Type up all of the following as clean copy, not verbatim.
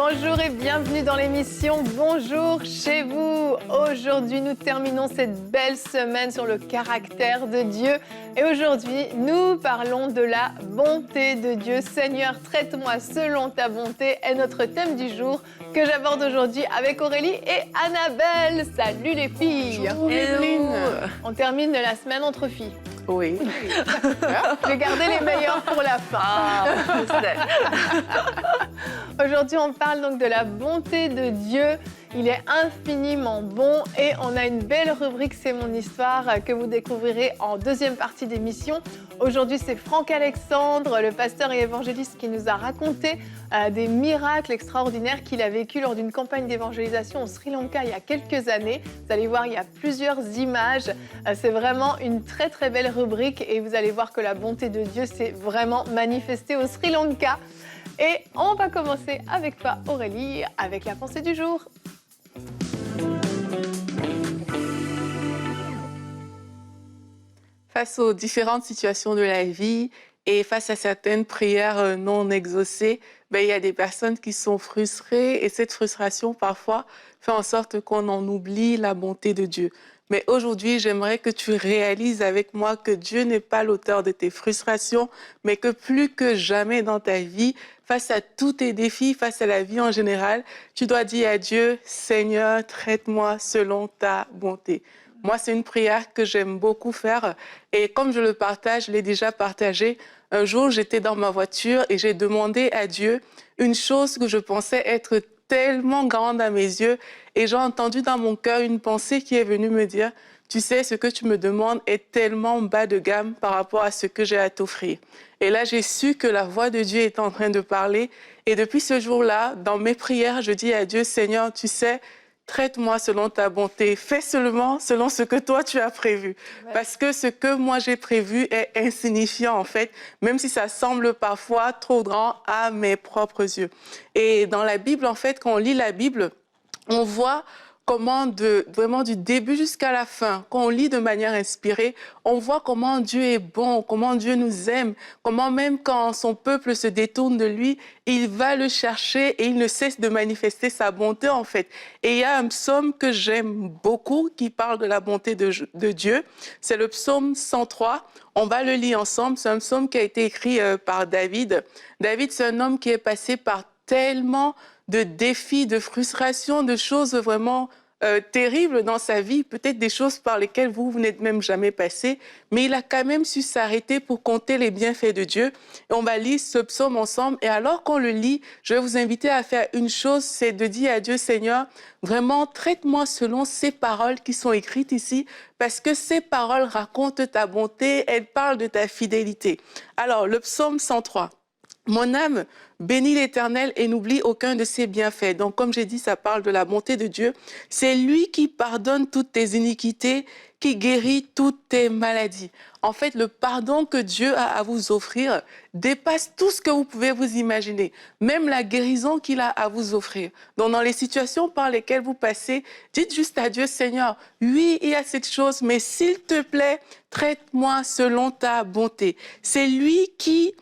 Bonjour et bienvenue dans l'émission Bonjour chez vous. Aujourd'hui, nous terminons cette belle semaine sur le caractère de Dieu. Et aujourd'hui, nous parlons de la bonté de Dieu. Seigneur, traite-moi selon ta bonté est notre thème du jour que j'aborde aujourd'hui avec Aurélie et Annabelle. Salut les filles. Bonjour Evelyne. On termine la semaine entre filles. Oui. J'ai gardé les meilleurs pour la fin. Aujourd'hui, on parle donc de la bonté de Dieu. Il est infiniment bon et on a une belle rubrique, c'est mon histoire, que vous découvrirez en deuxième partie d'émission. Aujourd'hui, c'est Franck Alexandre, le pasteur et évangéliste, qui nous a raconté des miracles extraordinaires qu'il a vécu lors d'une campagne d'évangélisation au Sri Lanka il y a quelques années. Vous allez voir, il y a plusieurs images. C'est vraiment une très très belle rubrique et vous allez voir que la bonté de Dieu s'est vraiment manifestée au Sri Lanka. Et on va commencer avec toi, Aurélie, avec la pensée du jour. Face aux différentes situations de la vie et face à certaines prières non exaucées, il y a des personnes qui sont frustrées et cette frustration parfois fait en sorte qu'on en oublie la bonté de Dieu. Mais aujourd'hui, j'aimerais que tu réalises avec moi que Dieu n'est pas l'auteur de tes frustrations, mais que plus que jamais dans ta vie, face à tous tes défis, face à la vie en général, tu dois dire à Dieu, Seigneur, traite-moi selon ta bonté. Moi, c'est une prière que j'aime beaucoup faire et comme je le partage, je l'ai déjà partagé. Un jour, j'étais dans ma voiture et j'ai demandé à Dieu une chose que je pensais être tellement grande à mes yeux et j'ai entendu dans mon cœur une pensée qui est venue me dire « Tu sais, ce que tu me demandes est tellement bas de gamme par rapport à ce que j'ai à t'offrir. » Et là, j'ai su que la voix de Dieu est en train de parler et depuis ce jour-là, dans mes prières, je dis à Dieu « Seigneur, tu sais, traite-moi selon ta bonté. Fais seulement selon ce que toi, tu as prévu. Ouais. Parce que ce que moi, j'ai prévu est insignifiant, en fait, même si ça semble parfois trop grand à mes propres yeux. Et dans la Bible, en fait, quand on lit la Bible, on voit comment vraiment du début jusqu'à la fin, quand on lit de manière inspirée, on voit comment Dieu est bon, comment Dieu nous aime, comment même quand son peuple se détourne de lui, il va le chercher et il ne cesse de manifester sa bonté en fait. Et il y a un psaume que j'aime beaucoup qui parle de la bonté de Dieu, c'est le psaume 103. On va le lire ensemble, c'est un psaume qui a été écrit par David. David, c'est un homme qui est passé par tellement de défis, de frustrations, de choses vraiment terribles dans sa vie, peut-être des choses par lesquelles vous n'êtes même jamais passé, mais il a quand même su s'arrêter pour compter les bienfaits de Dieu. Et on va lire ce psaume ensemble. Et alors qu'on le lit, je vais vous inviter à faire une chose, c'est de dire à Dieu, Seigneur, vraiment, traite-moi selon ces paroles qui sont écrites ici, parce que ces paroles racontent ta bonté, elles parlent de ta fidélité. Alors, le psaume 103. Mon âme bénit l'Éternel et n'oublie aucun de ses bienfaits. Donc, comme j'ai dit, ça parle de la bonté de Dieu. C'est lui qui pardonne toutes tes iniquités, qui guérit toutes tes maladies. En fait, le pardon que Dieu a à vous offrir dépasse tout ce que vous pouvez vous imaginer, même la guérison qu'il a à vous offrir. Donc, dans les situations par lesquelles vous passez, dites juste à Dieu, Seigneur, oui, il y a cette chose, mais s'il te plaît, traite-moi selon ta bonté. C'est lui qui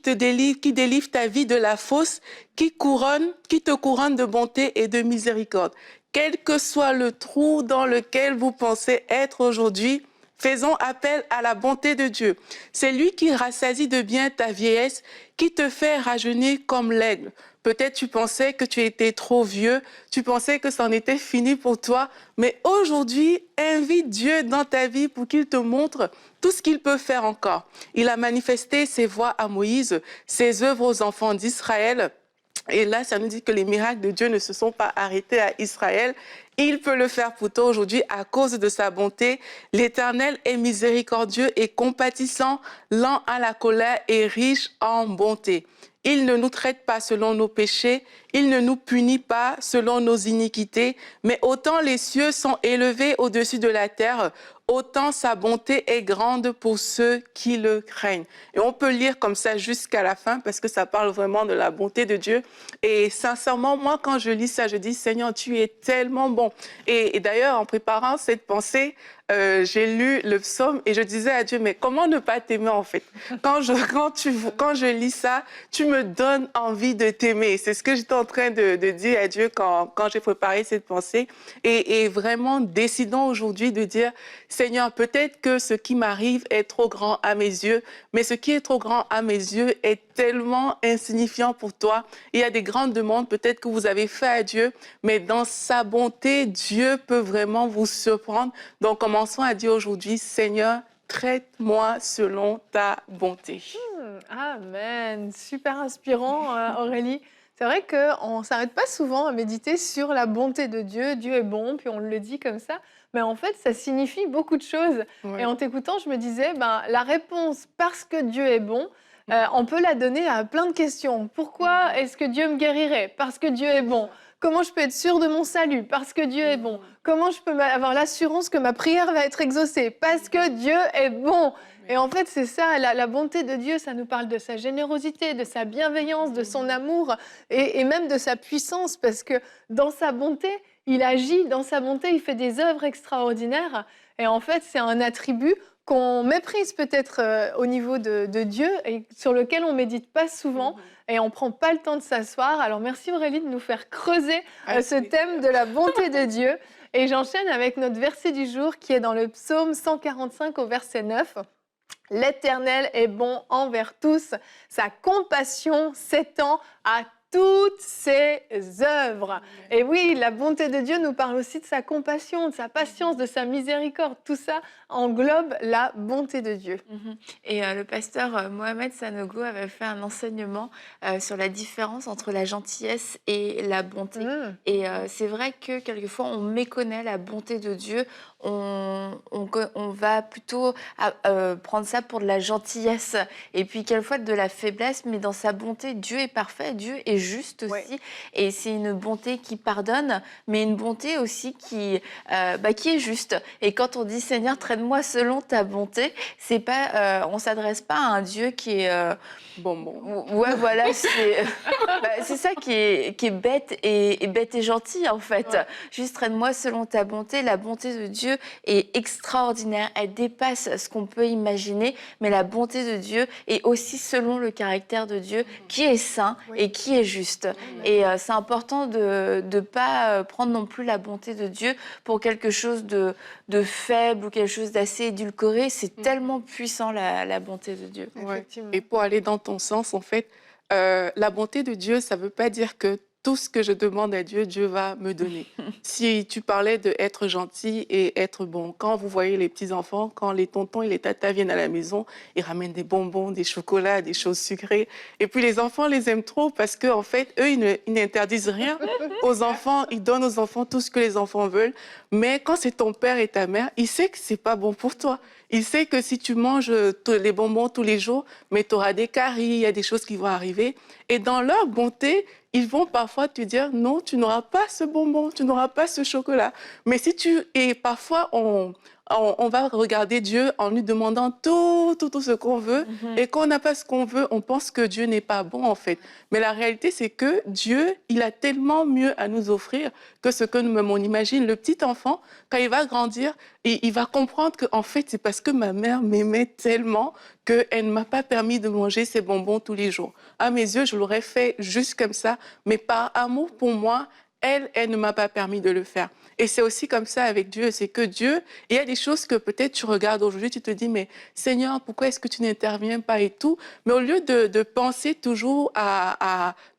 te délivre, qui délivre ta vie de la fausse, qui te couronne de bonté et de miséricorde. Quel que soit le trou dans lequel vous pensez être aujourd'hui, faisons appel à la bonté de Dieu. C'est lui qui rassasie de bien ta vieillesse, qui te fait rajeunir comme l'aigle. Peut-être tu pensais que tu étais trop vieux, tu pensais que c'en était fini pour toi, mais aujourd'hui, invite Dieu dans ta vie pour qu'il te montre tout ce qu'il peut faire encore. Il a manifesté ses voies à Moïse, ses œuvres aux enfants d'Israël. Et là, ça nous dit que les miracles de Dieu ne se sont pas arrêtés à Israël. Il peut le faire pour toi aujourd'hui à cause de sa bonté. L'Éternel est miséricordieux et compatissant, lent à la colère et riche en bonté. Il ne nous traite pas selon nos péchés, il ne nous punit pas selon nos iniquités, mais autant les cieux sont élevés au-dessus de la terre, autant sa bonté est grande pour ceux qui le craignent. Et on peut lire comme ça jusqu'à la fin parce que ça parle vraiment de la bonté de Dieu. Et sincèrement, moi, quand je lis ça, je dis, Seigneur, tu es tellement bon. Et d'ailleurs, en préparant cette pensée, j'ai lu le psaume et je disais à Dieu, mais comment ne pas t'aimer en fait? Quand je lis ça, tu me donnes envie de t'aimer. C'est ce que j'étais en train de dire à Dieu quand j'ai préparé cette pensée. Et vraiment, décidons aujourd'hui de dire, Seigneur, peut-être que ce qui m'arrive est trop grand à mes yeux, mais ce qui est trop grand à mes yeux est tellement insignifiant pour toi. Il y a des grandes demandes peut-être que vous avez fait à Dieu, mais dans sa bonté, Dieu peut vraiment vous surprendre. Donc, commençons à dire aujourd'hui, Seigneur, traite-moi selon ta bonté. Amen. Super inspirant, Aurélie. C'est vrai qu'on ne s'arrête pas souvent à méditer sur la bonté de Dieu. Dieu est bon, puis on le dit comme ça. Mais en fait, ça signifie beaucoup de choses. Ouais. Et en t'écoutant, je me disais, ben, la réponse, parce que Dieu est bon, on peut la donner à plein de questions. Pourquoi est-ce que Dieu me guérirait? Parce que Dieu est bon. Comment je peux être sûre de mon salut? Parce que Dieu est bon. Comment je peux avoir l'assurance que ma prière va être exaucée? Parce que Dieu est bon. Et en fait, c'est ça, la bonté de Dieu, ça nous parle de sa générosité, de sa bienveillance, de son amour et même de sa puissance, parce que dans sa bonté, il agit, dans sa bonté, il fait des œuvres extraordinaires. Et en fait, c'est un attribut qu'on méprise peut-être au niveau de Dieu et sur lequel on médite pas souvent et on prend pas le temps de s'asseoir. Alors merci Aurélie de nous faire creuser ce thème de la bonté de Dieu. Et j'enchaîne avec notre verset du jour qui est dans le psaume 145 au verset 9. L'Éternel est bon envers tous, sa compassion s'étend à toutes ses œuvres. Et oui, la bonté de Dieu nous parle aussi de sa compassion, de sa patience, de sa miséricorde. Tout ça englobe la bonté de Dieu. Et le pasteur Mohamed Sanogo avait fait un enseignement sur la différence entre la gentillesse et la bonté. Et c'est vrai que quelquefois, on méconnaît la bonté de Dieu. On va plutôt prendre ça pour de la gentillesse et puis quelquefois de la faiblesse, mais dans sa bonté, Dieu est parfait, Dieu est juste aussi. Ouais. Et c'est une bonté qui pardonne, mais une bonté aussi qui est juste. Et quand on dit Seigneur, traite-moi selon ta bonté, c'est pas, on s'adresse pas à un Dieu qui est Bon. ouais, voilà, c'est ça qui est bête et bête et gentil en fait. Ouais. Juste traite-moi selon ta bonté. La bonté de Dieu est extraordinaire. Elle dépasse ce qu'on peut imaginer, mais la bonté de Dieu est aussi selon le caractère de Dieu qui est saint et qui est juste. Et c'est important de ne pas prendre non plus la bonté de Dieu pour quelque chose de faible ou quelque chose d'assez édulcoré. C'est tellement puissant la bonté de Dieu. Ouais. Effectivement. Et pour aller dans ton sens, en fait, la bonté de Dieu, ça ne veut pas dire que tout ce que je demande à Dieu, Dieu va me donner. Si tu parlais d'être gentil et être bon, quand vous voyez les petits-enfants, quand les tontons et les tatas viennent à la maison, ils ramènent des bonbons, des chocolats, des choses sucrées. Et puis les enfants les aiment trop parce qu'en fait, eux, ils n'interdisent rien aux enfants. Ils donnent aux enfants tout ce que les enfants veulent. Mais quand c'est ton père et ta mère, ils savent que ce n'est pas bon pour toi. Il sait que si tu manges les bonbons tous les jours, mais tu auras des caries, il y a des choses qui vont arriver. Et dans leur bonté, ils vont parfois te dire non, tu n'auras pas ce bonbon, tu n'auras pas ce chocolat. Mais si tu... Et parfois, on va regarder Dieu en lui demandant tout ce qu'on veut. Et quand on n'a pas ce qu'on veut, on pense que Dieu n'est pas bon, en fait. Mais la réalité, c'est que Dieu, il a tellement mieux à nous offrir que ce que nous-mêmes on imagine. Le petit enfant, quand il va grandir, il va comprendre qu'en fait, c'est parce que ma mère m'aimait tellement qu'elle ne m'a pas permis de manger ces bonbons tous les jours. À mes yeux, je l'aurais fait juste comme ça, mais par amour pour moi, elle ne m'a pas permis de le faire. Et c'est aussi comme ça avec Dieu, c'est que Dieu, il y a des choses que peut-être tu regardes aujourd'hui, tu te dis, mais Seigneur, pourquoi est-ce que tu n'interviens pas et tout? Mais au lieu de penser toujours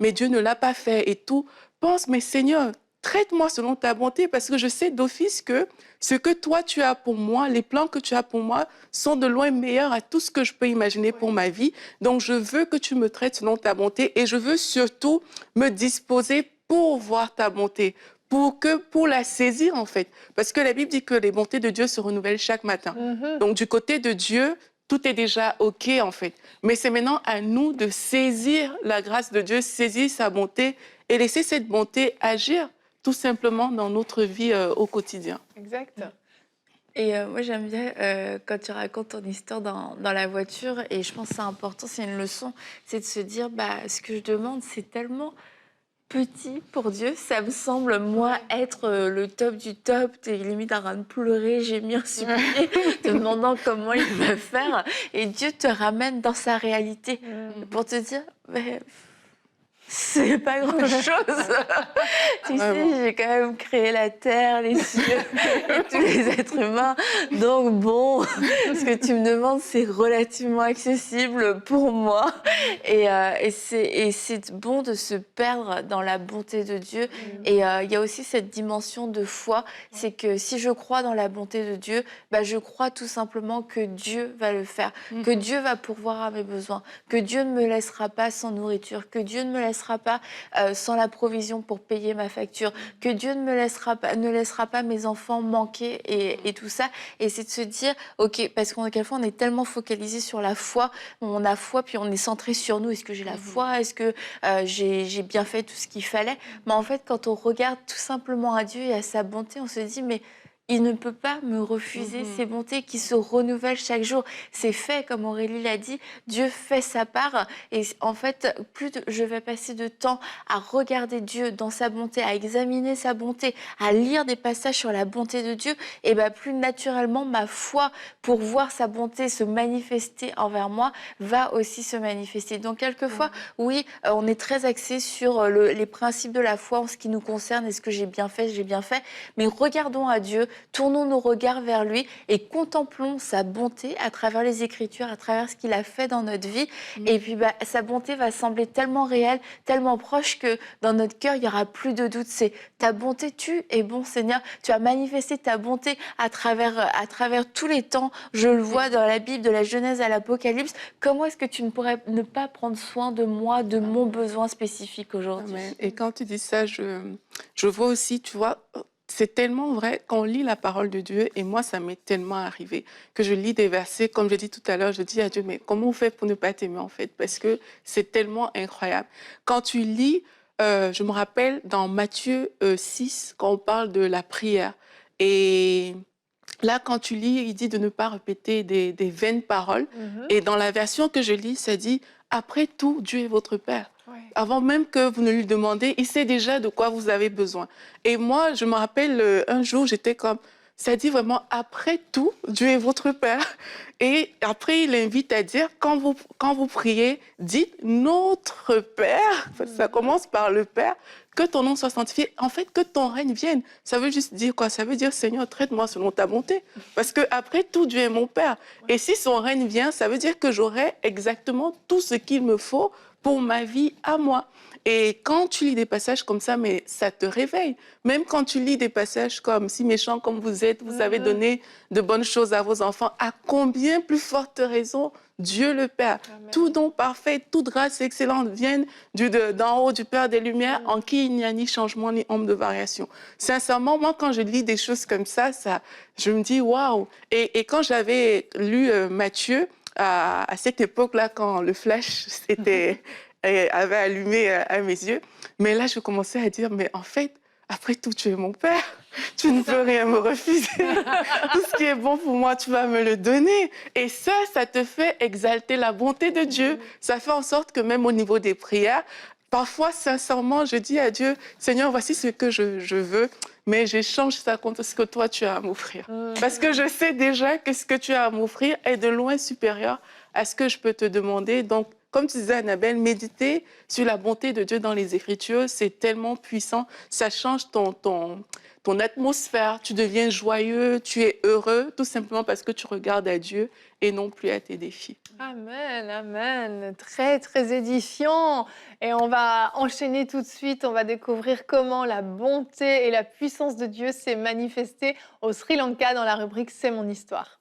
mais Dieu ne l'a pas fait et tout, pense, mais Seigneur, traite-moi selon ta bonté, parce que je sais d'office que ce que toi tu as pour moi, les plans que tu as pour moi, sont de loin meilleurs à tout ce que je peux imaginer pour ma vie. Donc je veux que tu me traites selon ta bonté et je veux surtout me disposer pour voir ta bonté, pour la saisir en fait. Parce que la Bible dit que les bontés de Dieu se renouvellent chaque matin. Donc du côté de Dieu, tout est déjà OK en fait. Mais c'est maintenant à nous de saisir la grâce de Dieu, saisir sa bonté et laisser cette bonté agir tout simplement dans notre vie au quotidien. Exact. Et moi, j'aime bien quand tu racontes ton histoire dans la voiture, et je pense que c'est important, c'est une leçon, c'est de se dire, ce que je demande, c'est tellement petit pour Dieu. Ça me semble, moi, être le top du top. T'es limite en train de pleurer, gémir, supplier, te demandant comment il va faire. Et Dieu te ramène dans sa réalité pour te dire... Mais c'est pas grand-chose. Tu sais, j'ai quand même créé la terre, les cieux et tous les êtres humains. Donc bon, ce que tu me demandes, c'est relativement accessible pour moi. Et c'est bon de se perdre dans la bonté de Dieu. Et il y a aussi cette dimension de foi. C'est que si je crois dans la bonté de Dieu, bah, je crois tout simplement que Dieu va le faire, que Dieu va pourvoir à mes besoins, que Dieu ne me laissera pas sans nourriture, que Dieu ne me laissera pas sans la provision pour payer ma facture, que Dieu ne laissera pas mes enfants manquer et tout ça. Et c'est de se dire, ok, parce qu'en quelquefois on est tellement focalisé sur la foi, on a foi puis on est centré sur nous. Est-ce que j'ai la foi? Est-ce que j'ai bien fait tout ce qu'il fallait? Mais en fait, quand on regarde tout simplement à Dieu et à sa bonté, on se dit, mais il ne peut pas me refuser ses bontés qui se renouvellent chaque jour. C'est fait, comme Aurélie l'a dit, Dieu fait sa part. Et en fait, je vais passer de temps à regarder Dieu dans sa bonté, à examiner sa bonté, à lire des passages sur la bonté de Dieu, et bien plus naturellement, ma foi pour voir sa bonté se manifester envers moi va aussi se manifester. Donc quelquefois, oui, on est très axé sur les principes de la foi en ce qui nous concerne. Est-ce que j'ai bien fait? Mais regardons à Dieu, tournons nos regards vers lui et contemplons sa bonté à travers les Écritures, à travers ce qu'il a fait dans notre vie. Et puis, sa bonté va sembler tellement réelle, tellement proche que dans notre cœur, il n'y aura plus de doute. C'est ta bonté, tu es bon, Seigneur. Tu as manifesté ta bonté à travers tous les temps. Je le vois dans la Bible, de la Genèse à l'Apocalypse. Comment est-ce que tu ne pourrais ne pas prendre soin de moi, de mon besoin spécifique aujourd'hui? Amen. Et quand tu dis ça, je vois aussi, tu vois, c'est tellement vrai quand on lit la parole de Dieu, et moi, ça m'est tellement arrivé que je lis des versets, comme je dis tout à l'heure, je dis à Dieu, mais comment on fait pour ne pas t'aimer en fait? Parce que c'est tellement incroyable. Quand tu lis, je me rappelle dans Matthieu 6, quand on parle de la prière, et là, quand tu lis, il dit de ne pas répéter des vaines paroles, et dans la version que je lis, ça dit, après tout, Dieu est votre Père. Avant même que vous ne lui demandez, il sait déjà de quoi vous avez besoin. Et moi, je me rappelle, un jour, j'étais comme, ça dit vraiment, après tout, Dieu est votre Père. Et après, il invite à dire, quand vous priez, dites, notre Père, ça commence par le Père, que ton nom soit sanctifié, en fait, que ton règne vienne. Ça veut juste dire quoi? Ça veut dire, Seigneur, traite-moi selon ta bonté. Parce que après tout, Dieu est mon Père. Et si son règne vient, ça veut dire que j'aurai exactement tout ce qu'il me faut pour ma vie à moi. Et quand tu lis des passages comme ça, mais ça te réveille. Même quand tu lis des passages comme « Si méchant comme vous êtes, vous avez donné de bonnes choses à vos enfants », à combien plus forte raison Dieu le Père. Amen. Tout don parfait, toute grâce excellente viennent d'en haut du Père des Lumières, en qui il n'y a ni changement ni ombre de variation. Sincèrement, moi, quand je lis des choses comme ça, je me dis « Waouh !» Et quand j'avais lu Matthieu, à cette époque-là, quand le flash avait allumé à mes yeux, mais là, je commençais à dire, mais en fait, après tout, tu es mon Père. Tu ne peux rien me refuser. Tout ce qui est bon pour moi, tu vas me le donner. Et ça te fait exalter la bonté de Dieu. Ça fait en sorte que même au niveau des prières, parfois, sincèrement, je dis à Dieu, Seigneur, voici ce que je veux, mais j'échange ça contre ce que toi, tu as à m'offrir. Parce que je sais déjà que ce que tu as à m'offrir est de loin supérieur à ce que je peux te demander. Donc, comme tu disais, Annabelle, méditer sur la bonté de Dieu dans les Écritures, c'est tellement puissant. Ça change ton atmosphère. Tu deviens joyeux, tu es heureux, tout simplement parce que tu regardes à Dieu et non plus à tes défis. Amen, amen. Très, très édifiant. Et on va enchaîner tout de suite. On va découvrir comment la bonté et la puissance de Dieu s'est manifestée au Sri Lanka dans la rubrique « C'est mon histoire ».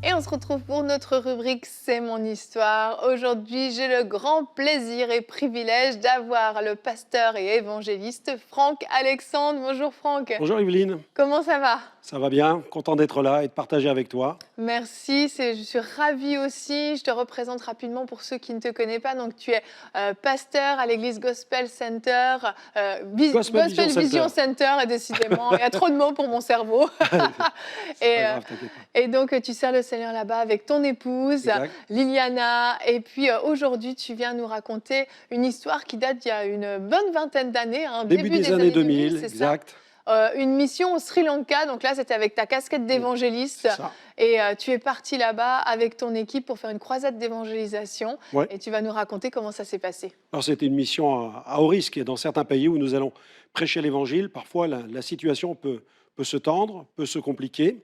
Et on se retrouve pour notre rubrique « C'est mon histoire ». Aujourd'hui, j'ai le grand plaisir et privilège d'avoir le pasteur et évangéliste Franck Alexandre. Bonjour Franck. Bonjour Evelyne. Comment ça va? Ça va bien, content d'être là et de partager avec toi. Merci, je suis ravie aussi. Je te représente rapidement pour ceux qui ne te connaissent pas. Donc, tu es pasteur à l'église Gospel Center, Gospel Vision Center, décidément. Il y a trop de mots pour mon cerveau. Et donc, tu sers le Seigneur viens là-bas avec ton épouse, Exact. Liliana. Et puis aujourd'hui, tu viens nous raconter une histoire qui date d'il y a une bonne vingtaine d'années, hein, Début des années 2000, c'est ça. exact. Une mission au Sri Lanka. Donc là, c'était avec ta casquette d'évangéliste. C'est ça. Et tu es parti là-bas avec ton équipe pour faire une croisade d'évangélisation. Ouais. Et tu vas nous raconter comment ça s'est passé. Alors, c'était une mission à haut risque. Et dans certains pays où nous allons prêcher l'Évangile, parfois la situation peut se tendre, peut se compliquer.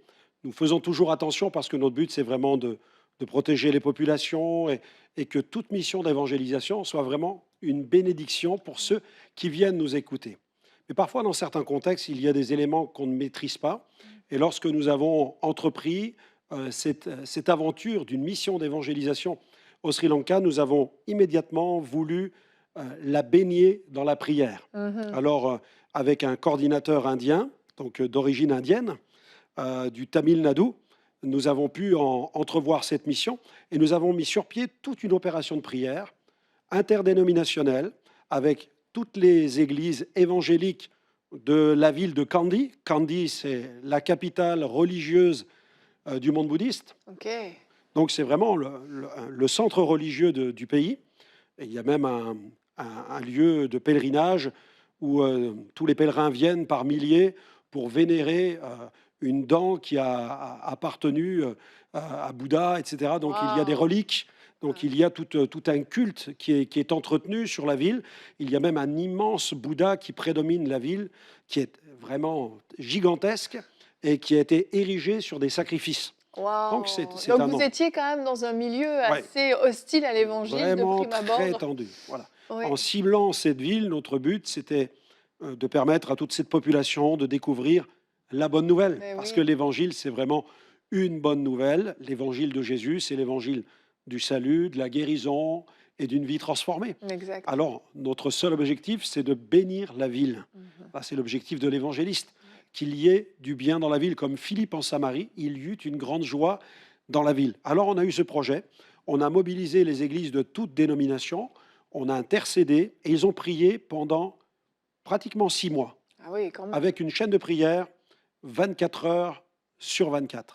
Nous faisons toujours attention parce que notre but, c'est vraiment de protéger les populations et que toute mission d'évangélisation soit vraiment une bénédiction pour ceux qui viennent nous écouter. Mais parfois, dans certains contextes, il y a des éléments qu'on ne maîtrise pas. Et lorsque nous avons entrepris cette aventure d'une mission d'évangélisation au Sri Lanka, nous avons immédiatement voulu la baigner dans la prière. Alors, avec un coordinateur indien, donc d'origine indienne, du Tamil Nadu, nous avons pu entrevoir cette mission et nous avons mis sur pied toute une opération de prière interdénominationnelle avec toutes les églises évangéliques de la ville de Kandy. Kandy, c'est la capitale religieuse du monde bouddhiste. Ok. Donc, c'est vraiment le centre religieux du pays. Et il y a même un lieu de pèlerinage où tous les pèlerins viennent par milliers pour vénérer une dent qui a appartenu à Bouddha, etc. Donc, il y a des reliques. Donc, il y a tout un culte qui est entretenu sur la ville. Il y a même un immense Bouddha qui prédomine la ville, qui est vraiment gigantesque et qui a été érigé sur des sacrifices. Wow. Donc, c'est Donc un vous nom. étiez quand même dans un milieu assez hostile à l'évangile de Vraiment prime abord. très tendu. Voilà. Oui. En ciblant cette ville, notre but, c'était de permettre à toute cette population de découvrir la bonne nouvelle. Mais Parce oui. que l'évangile, c'est vraiment une bonne nouvelle. L'évangile de Jésus, c'est l'évangile du salut, de la guérison et d'une vie transformée. Exact. Alors, notre seul objectif, c'est de bénir la ville. Là, c'est l'objectif de l'évangéliste, qu'il y ait du bien dans la ville. Comme Philippe en Samarie, il y eut une grande joie dans la ville. Alors, on a eu ce projet, on a mobilisé les églises de toutes dénominations, on a intercédé et ils ont prié pendant pratiquement 6 mois, Ah oui, quand même. avec une chaîne de prière 24 heures sur 24.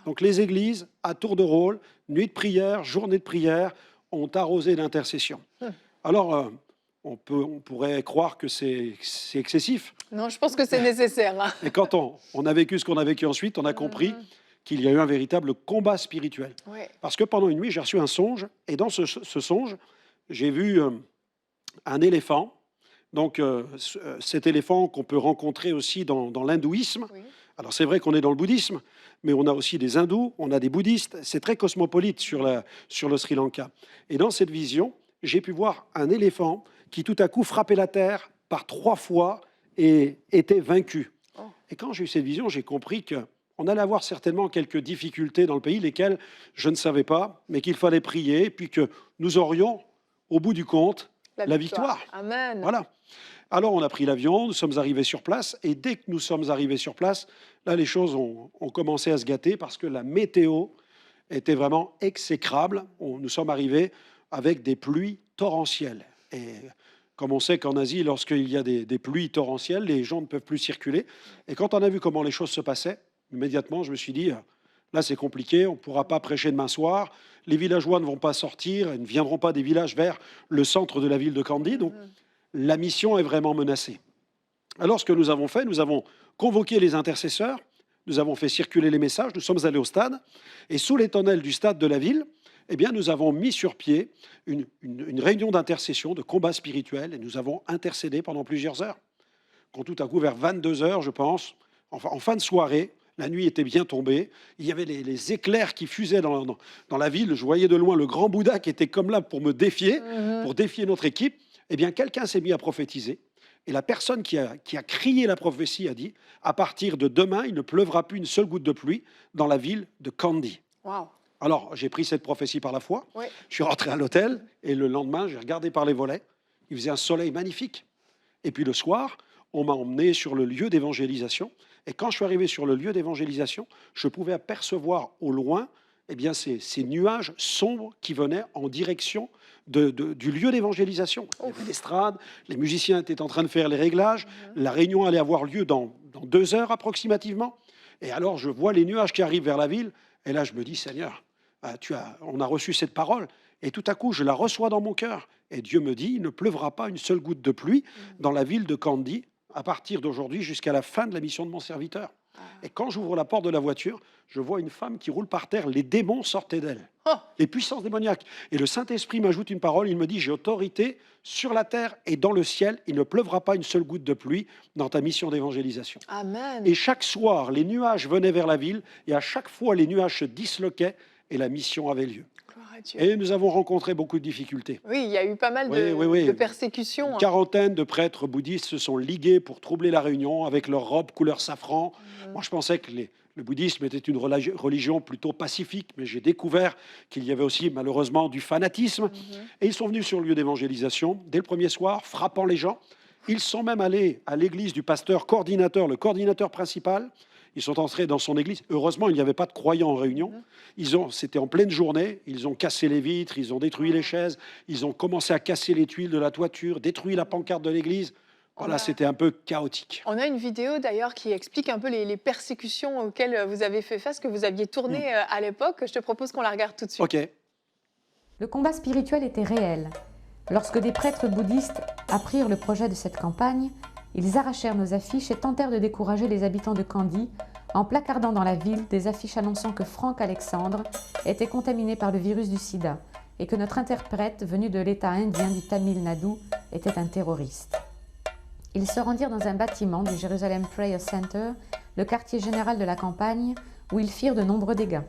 Donc les églises, à tour de rôle, nuit de prière, journée de prière, ont arrosé d'intercession. Alors, on pourrait croire que c'est excessif. Non, je pense que c'est nécessaire. Hein. Et quand on a vécu ce qu'on a vécu ensuite, on a compris qu'il y a eu un véritable combat spirituel. Oui. Parce que pendant une nuit, j'ai reçu un songe, et dans ce songe, j'ai vu un éléphant. Donc, cet éléphant qu'on peut rencontrer aussi dans l'hindouisme. Oui. Alors, c'est vrai qu'on est dans le bouddhisme, mais on a aussi des hindous, on a des bouddhistes. C'est très cosmopolite sur le Sri Lanka. Et dans cette vision, j'ai pu voir un éléphant qui tout à coup frappait la terre par 3 fois et était vaincu. Oh. Et quand j'ai eu cette vision, j'ai compris qu'on allait avoir certainement quelques difficultés dans le pays, lesquelles je ne savais pas, mais qu'il fallait prier, et puis que nous aurions, au bout du compte, la victoire. Amen. Voilà. Alors, on a pris l'avion, nous sommes arrivés sur place, et dès que nous sommes arrivés sur place, là, les choses ont commencé à se gâter parce que la météo était vraiment exécrable. Nous sommes arrivés avec des pluies torrentielles. Et comme on sait qu'en Asie, lorsqu'il y a des pluies torrentielles, les gens ne peuvent plus circuler. Et quand on a vu comment les choses se passaient, immédiatement, je me suis dit, là, c'est compliqué, on ne pourra pas prêcher demain soir. Les villageois ne vont pas sortir, ils ne viendront pas des villages vers le centre de la ville de Kandy. Donc, la mission est vraiment menacée. Alors, ce que nous avons fait, nous avons convoqué les intercesseurs, nous avons fait circuler les messages, nous sommes allés au stade, et sous les tonnelles du stade de la ville, eh bien, nous avons mis sur pied une réunion d'intercession, de combat spirituel, et nous avons intercédé pendant plusieurs heures. Quand tout à coup, vers 22 heures, je pense, enfin, en fin de soirée, la nuit était bien tombée, il y avait les éclairs qui fusaient dans la ville, je voyais de loin le grand Bouddha qui était comme là pour me défier, pour défier notre équipe. Eh bien, quelqu'un s'est mis à prophétiser. Et la personne qui a crié la prophétie a dit, à partir de demain, il ne pleuvra plus une seule goutte de pluie dans la ville de Kandy. Wow. Alors, j'ai pris cette prophétie par la foi. Oui. Je suis rentré à l'hôtel et le lendemain, j'ai regardé par les volets. Il faisait un soleil magnifique. Et puis le soir, on m'a emmené sur le lieu d'évangélisation. Et quand je suis arrivé sur le lieu d'évangélisation, je pouvais apercevoir au loin eh bien, ces nuages sombres qui venaient en direction du lieu d'évangélisation. Il y avait l'estrade, les musiciens étaient en train de faire les réglages, la réunion allait avoir lieu dans 2 heures approximativement. Et alors, je vois les nuages qui arrivent vers la ville. Et là, je me dis, Seigneur, on a reçu cette parole. Et tout à coup, je la reçois dans mon cœur. Et Dieu me dit, il ne pleuvra pas une seule goutte de pluie dans la ville de Kandy à partir d'aujourd'hui jusqu'à la fin de la mission de mon serviteur. Et quand j'ouvre la porte de la voiture, je vois une femme qui roule par terre. Les démons sortaient d'elle. Oh. Les puissances démoniaques. Et le Saint-Esprit m'ajoute une parole. Il me dit, j'ai autorité sur la terre et dans le ciel. Il ne pleuvra pas une seule goutte de pluie dans ta mission d'évangélisation. Amen. Et chaque soir, les nuages venaient vers la ville. Et à chaque fois, les nuages se disloquaient et la mission avait lieu. Gloire à Dieu. Et nous avons rencontré beaucoup de difficultés. Oui, il y a eu pas mal Oui. de persécutions. Une quarantaine de prêtres bouddhistes se sont ligués pour troubler la réunion avec leurs robes couleur safran. Moi, je pensais que le bouddhisme était une religion plutôt pacifique, mais j'ai découvert qu'il y avait aussi malheureusement du fanatisme. Et ils sont venus sur le lieu d'évangélisation dès le premier soir, frappant les gens. Ils sont même allés à l'église du pasteur coordinateur, le coordinateur principal. Ils sont entrés dans son église. Heureusement, il n'y avait pas de croyants en réunion. C'était en pleine journée. Ils ont cassé les vitres, ils ont détruit les chaises, ils ont commencé à casser les tuiles de la toiture, détruit la pancarte de l'église. Voilà, c'était un peu chaotique. On a une vidéo d'ailleurs qui explique un peu les persécutions auxquelles vous avez fait face, que vous aviez tourné à l'époque. Je te propose qu'on la regarde tout de suite. Ok. Le combat spirituel était réel. Lorsque des prêtres bouddhistes apprirent le projet de cette campagne, ils arrachèrent nos affiches et tentèrent de décourager les habitants de Kandy en placardant dans la ville des affiches annonçant que Franck Alexandre était contaminé par le virus du sida et que notre interprète, venu de l'État indien du Tamil Nadu, était un terroriste. Ils se rendirent dans un bâtiment du Jerusalem Prayer Center, le quartier général de la campagne, où ils firent de nombreux dégâts.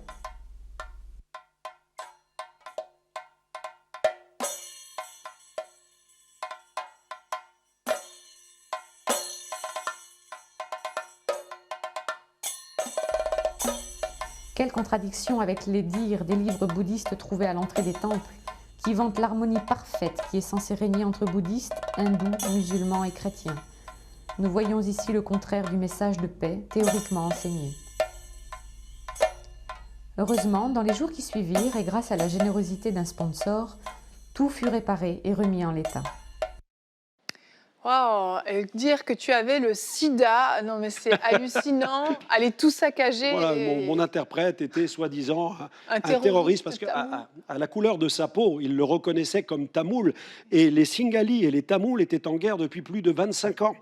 Quelle contradiction avec les dires des livres bouddhistes trouvés à l'entrée des temples, qui vantent l'harmonie parfaite qui est censée régner entre bouddhistes, hindous, musulmans et chrétiens. Nous voyons ici le contraire du message de paix théoriquement enseigné. Heureusement, dans les jours qui suivirent, et grâce à la générosité d'un sponsor, tout fut réparé et remis en l'état. Wow, et dire que tu avais le sida, non mais c'est hallucinant, aller tout saccager. Voilà, et- mon interprète était soi-disant Un un terroriste parce tamoul. qu'à la couleur de sa peau, il le reconnaissait comme tamoul. Et les Singalis et les Tamouls étaient en guerre depuis plus de 25 ans.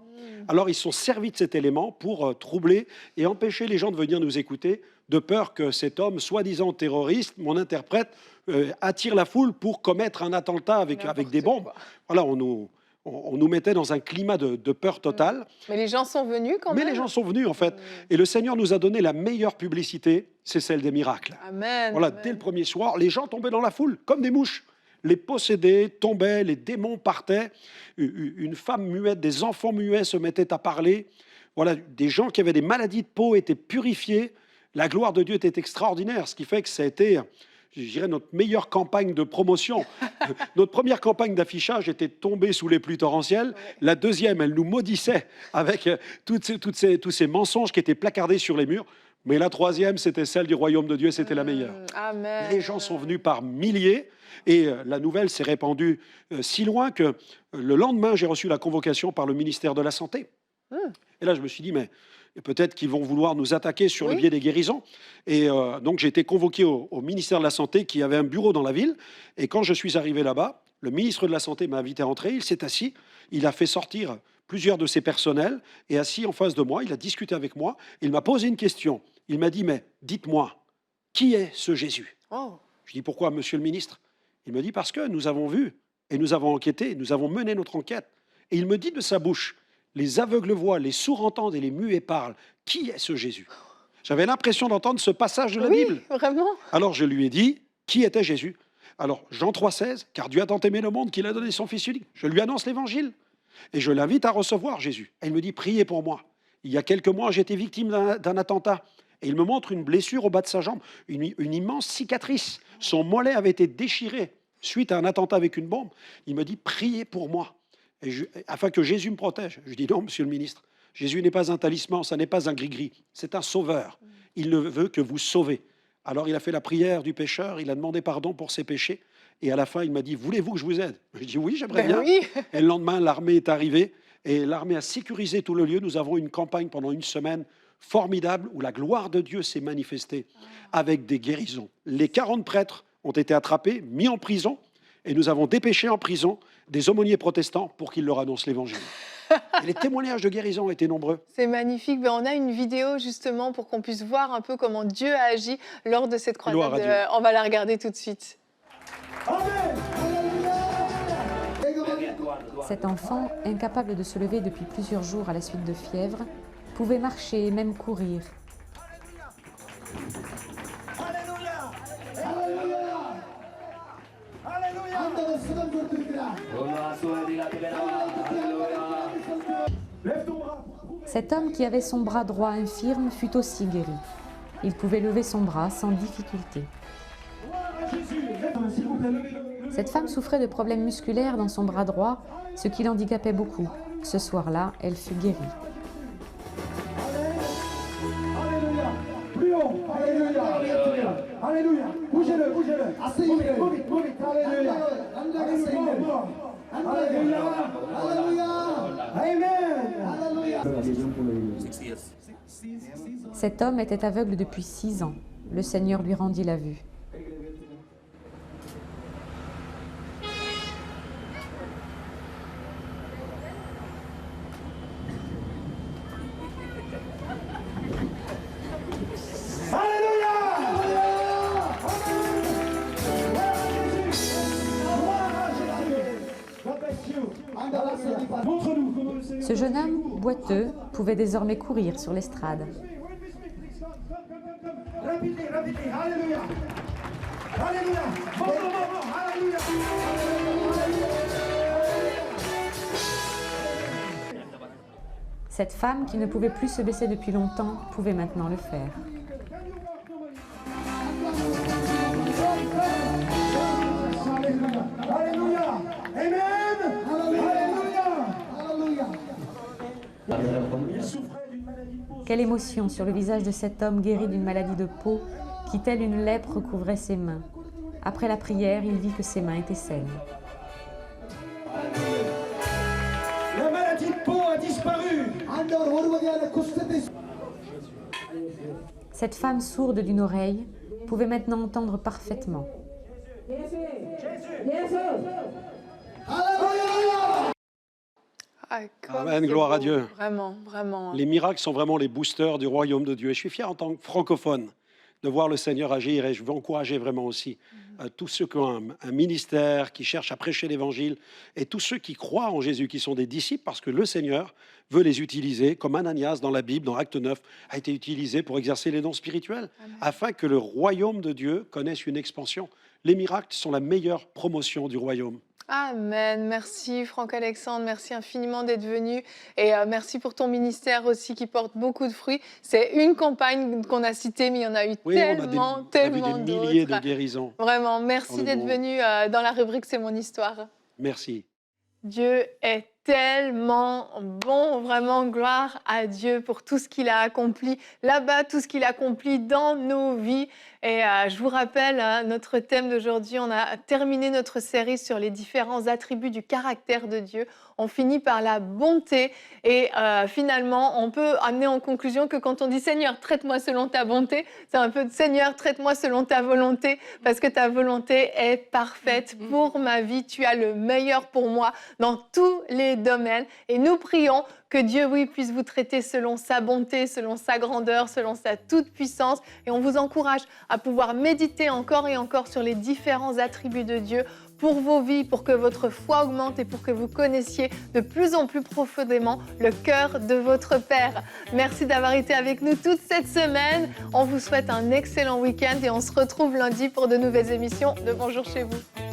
Alors ils se sont servis de cet élément pour troubler et empêcher les gens de venir nous écouter, de peur que cet homme, soi-disant terroriste, mon interprète, attire la foule pour commettre un attentat avec N'importe des bombes. quoi. Voilà, on nous mettait dans un climat de peur totale. Mais les gens sont venus quand Mais même. les gens sont venus, en fait. Et le Seigneur nous a donné la meilleure publicité, c'est celle des miracles. Amen. Voilà, amen. dès le premier soir, les gens tombaient dans la foule, comme des mouches. Les possédés tombaient, les démons partaient. Une femme muette, des enfants muets se mettaient à parler. Voilà, des gens qui avaient des maladies de peau étaient purifiés. La gloire de Dieu était extraordinaire, ce qui fait que ça a été, je dirais, notre meilleure campagne de promotion. Notre première campagne d'affichage était tombée sous les pluies torrentielles. La deuxième, elle nous maudissait avec tous ces mensonges qui étaient placardés sur les murs. Mais la troisième, c'était celle du royaume de Dieu, c'était la meilleure. Amen. Les gens sont venus par milliers et la nouvelle s'est répandue si loin que le lendemain, j'ai reçu la convocation par le ministère de la Santé. Et là, je me suis dit, mais peut-être qu'ils vont vouloir nous attaquer sur le Oui. biais des guérisons. Et donc, j'ai été convoqué au ministère de la Santé qui avait un bureau dans la ville. Et quand je suis arrivé là-bas, le ministre de la Santé m'a invité à entrer. Il s'est assis. Il a fait sortir plusieurs de ses personnels et assis en face de moi. Il a discuté avec moi. Il m'a posé une question. Il m'a dit, mais dites-moi, qui est ce Jésus? Oh. Je dis, pourquoi, monsieur le ministre? Il me dit, parce que nous avons vu et nous avons enquêté, nous avons mené notre enquête. Et il me dit de sa bouche, les aveugles voient, les sourds entendent et les muets parlent. Qui est ce Jésus? J'avais l'impression d'entendre ce passage de la Oui, Bible. vraiment. Alors je lui ai dit, qui était Jésus? Alors Jean 3,16, car Dieu a tant aimé le monde qu'il a donné son Fils unique. Je lui annonce l'évangile et je l'invite à recevoir Jésus. Et il me dit, priez pour moi. Il y a quelques mois, j'étais victime d'un attentat. Et il me montre une blessure au bas de sa jambe, une immense cicatrice. Son mollet avait été déchiré suite à un attentat avec une bombe. Il me dit, priez pour moi, afin que Jésus me protège. Je dis, non, monsieur le ministre, Jésus n'est pas un talisman, ça n'est pas un gris-gris, c'est un sauveur. Il ne veut que vous sauver. Alors il a fait la prière du pécheur, il a demandé pardon pour ses péchés, et à la fin il m'a dit, voulez-vous que je vous aide? Je dis, oui, j'aimerais bien. Oui. Et le lendemain, l'armée est arrivée, et l'armée a sécurisé tout le lieu. Nous avons une campagne pendant une semaine formidable où la gloire de Dieu s'est manifestée avec des guérisons. Les 40 prêtres ont été attrapés, mis en prison, et nous avons dépêché en prison des aumôniers protestants pour qu'ils leur annoncent l'évangile. Et les témoignages de guérison étaient nombreux. C'est magnifique. Ben, on a une vidéo justement pour qu'on puisse voir un peu comment Dieu a agi lors de cette Gloire à croisade. Dieu. On va la regarder tout de suite. Cet enfant, incapable de se lever depuis plusieurs jours à la suite de fièvre, pouvait marcher et même courir. Cet homme qui avait son bras droit infirme fut aussi guéri. Il pouvait lever son bras sans difficulté. Cette femme souffrait de problèmes musculaires dans son bras droit, ce qui l'handicapait beaucoup. Ce soir-là, elle fut guérie. Plus haut, alléluia, alléluia, alléluia, bougez-le, bougez-le, bougez, bougez, alléluia, alléluia, alléluia, amen, alléluia. Cet homme était aveugle depuis 6 ans. Le Seigneur lui rendit la vue. Ce jeune homme, boiteux, pouvait désormais courir sur l'estrade. Rapidement, rapidement, alléluia, alléluia, alléluia. Cette femme, qui ne pouvait plus se baisser depuis longtemps, pouvait maintenant le faire. Alléluia, amen, alléluia. Quelle émotion sur le visage de cet homme guéri d'une maladie de peau qui, telle une lèpre, recouvrait ses mains. Après la prière, il vit que ses mains étaient saines. La maladie de peau a disparu. Cette femme sourde d'une oreille pouvait maintenant entendre parfaitement. Ah, comme Amen, c'est gloire à beau. Dieu. Vraiment, vraiment. Les miracles sont vraiment les boosters du royaume de Dieu. Et je suis fier en tant que francophone de voir le Seigneur agir et je veux encourager vraiment aussi tous ceux qui ont un ministère, qui cherchent à prêcher l'Évangile et tous ceux qui croient en Jésus, qui sont des disciples parce que le Seigneur veut les utiliser, comme Ananias dans la Bible, dans Acte 9, a été utilisé pour exercer les dons spirituels, afin que le royaume de Dieu connaisse une expansion. Les miracles sont la meilleure promotion du royaume. Amen. Merci Franck-Alexandre, merci infiniment d'être venu et merci pour ton ministère aussi qui porte beaucoup de fruits. C'est une campagne qu'on a citée, mais il y en a eu Oui, tellement on a vu des milliers de d'autres. guérisons. Vraiment, Dans merci le d'être monde. venu dans la rubrique C'est mon histoire. Merci. Dieu est tellement bon, vraiment gloire à Dieu pour tout ce qu'il a accompli là-bas, tout ce qu'il a accompli dans nos vies. Et je vous rappelle, notre thème d'aujourd'hui, on a terminé notre série sur les différents attributs du caractère de Dieu. On finit par la bonté et finalement, on peut amener en conclusion que quand on dit « Seigneur, traite-moi selon ta bonté », c'est un peu « Seigneur, traite-moi selon ta volonté » parce que ta volonté est parfaite pour ma vie. Tu as le meilleur pour moi dans tous les domaines. Et nous prions que Dieu, oui, puisse vous traiter selon sa bonté, selon sa grandeur, selon sa toute-puissance. Et on vous encourage à pouvoir méditer encore et encore sur les différents attributs de Dieu pour vos vies, pour que votre foi augmente et pour que vous connaissiez de plus en plus profondément le cœur de votre Père. Merci d'avoir été avec nous toute cette semaine. On vous souhaite un excellent week-end et on se retrouve lundi pour de nouvelles émissions de Bonjour chez vous.